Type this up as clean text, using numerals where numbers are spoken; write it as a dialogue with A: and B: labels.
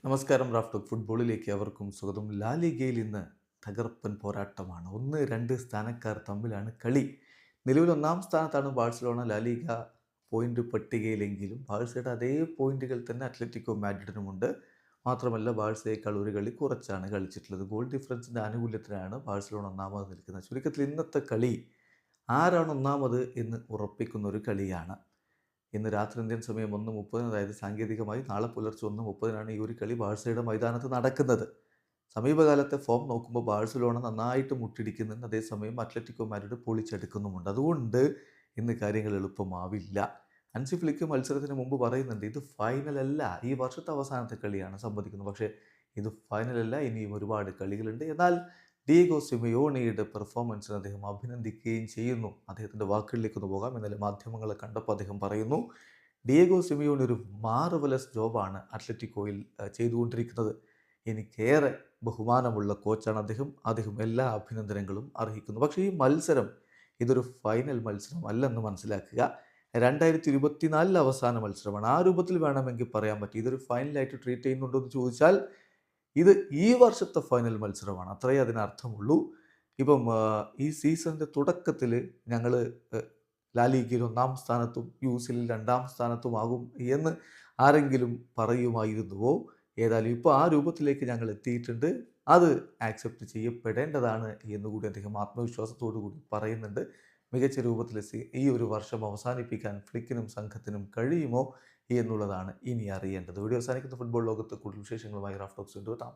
A: നമസ്കാരം. റാഫ്റ്റോക്ക് ഫുട്ബോളിലേക്ക് അവർക്കും സ്വാഗതം. ലാ ലീഗയിൽ ഇന്ന് തകർപ്പൻ പോരാട്ടമാണ്. 1-2 സ്ഥാനക്കാർ തമ്മിലാണ് കളി. നിലവിൽ ഒന്നാം സ്ഥാനത്താണ് ബാഴ്സലോണ ലാ ലീഗ പോയിന്റ് പട്ടികയിലെങ്കിലും ബാഴ്സയുടെ അതേ പോയിന്റുകൾ തന്നെ അത്ലറ്റിക്കോ മാഡ്രിഡിനുമുണ്ട്. മാത്രമല്ല ബാഴ്സയേക്കാൾ ഒരു കളി കുറച്ചാണ് കളിച്ചിട്ടുള്ളത്. ഗോൾ ഡിഫറൻസിൻ്റെ ആനുകൂല്യത്തിലാണ് ബാഴ്സലോണ ഒന്നാമത് നിൽക്കുന്നത്. ചുരുക്കത്തിൽ ഇന്നത്തെ കളി ആരാണ് ഒന്നാമത് എന്ന് ഉറപ്പിക്കുന്ന ഒരു കളിയാണ്. ഇന്ന് രാത്രി ഇന്ത്യൻ സമയം 1:30, അതായത് സാങ്കേതികമായി നാളെ പുലർച്ചെ 1:30 ഈ ഒരു കളി ബാഴ്സയുടെ മൈതാനത്ത് നടക്കുന്നത്. സമീപകാലത്തെ ഫോം നോക്കുമ്പോൾ ബാഴ്സലോണ നന്നായിട്ട് മുട്ടിടിക്കുന്നുണ്ട്. അതേസമയം അത്ലറ്റിക്കോ മാഡ്രിഡ് പൊളിച്ചെടുക്കുന്നുമുണ്ട്. അതുകൊണ്ട് ഇന്ന് കാര്യങ്ങൾ എളുപ്പമാവില്ല. ഹൻസി ഫ്ലിക്ക് മത്സരത്തിന് മുമ്പ് പറയുന്നുണ്ട്, ഇത് ഫൈനലല്ല, ഈ വർഷത്തെ അവസാനത്തെ കളിയാണ് സമ്മതിക്കുന്നത്. പക്ഷേ ഇത് ഫൈനലല്ല, ഇനിയും ഒരുപാട് കളികളുണ്ട്. എന്നാൽ ഡിയേഗോ സിമിയോണിയുടെ പെർഫോമൻസിന് അദ്ദേഹം അഭിനന്ദിക്കുകയും ചെയ്യുന്നു. അദ്ദേഹത്തിൻ്റെ വാക്കുകളിലേക്കൊന്ന് പോകാം. ഇന്നലെ മാധ്യമങ്ങളെ കണ്ടപ്പോൾ അദ്ദേഹം പറയുന്നു, ഡിയേഗോ സിമിയോണി ഒരു മാർവലസ് ജോബാണ് അത്ലറ്റിക്കോയിൽ ചെയ്തുകൊണ്ടിരിക്കുന്നത്. എനിക്കേറെ ബഹുമാനമുള്ള കോച്ചാണ് അദ്ദേഹം എല്ലാ അഭിനന്ദനങ്ങളും അർഹിക്കുന്നു. പക്ഷേ ഈ മത്സരം ഇതൊരു ഫൈനൽ മത്സരം അല്ലെന്ന് മനസ്സിലാക്കുക. 2024 അവസാന മത്സരമാണ്. ആ രൂപത്തിൽ വേണമെങ്കിൽ പറയാൻ പറ്റും. ഇതൊരു ഫൈനലായിട്ട് ട്രീറ്റ് ചെയ്യുന്നുണ്ടോ എന്ന് ചോദിച്ചാൽ ഇത് ഈ വർഷത്തെ ഫൈനൽ മത്സരമാണ്, അത്രയേ അതിനർത്ഥമുള്ളൂ. ഇപ്പം ഈ സീസണിൻ്റെ തുടക്കത്തിൽ ഞങ്ങൾ ലാ ലീഗയിൽ 1-ാം സ്ഥാനത്തും UCL 2-ാം സ്ഥാനത്തുമാകും എന്ന് ആരെങ്കിലും പറയുമായിരുന്നുവോ? ഏതായാലും ഇപ്പോൾ ആ രൂപത്തിലേക്ക് ഞങ്ങൾ എത്തിയിട്ടുണ്ട്. അത് ആക്സെപ്റ്റ് ചെയ്യപ്പെടേണ്ടതാണ് എന്നുകൂടി അദ്ദേഹം ആത്മവിശ്വാസത്തോടു കൂടി പറയുന്നുണ്ട്. മികച്ച രൂപത്തിൽ ഈ ഒരു വർഷം അവസാനിപ്പിക്കാൻ ഫ്ലിക്കിനും സംഘത്തിനും കഴിയുമോ എന്നുള്ളതാണ് ഇനി അറിയേണ്ടത്. വീഡിയോ അവസാനിക്കുന്ന ഫുട്ബോൾ ലോകത്ത് കൂടുതൽ വിശേഷങ്ങളുമായി റാഫ്റ്റോക്സ് കൊണ്ടുവരാം.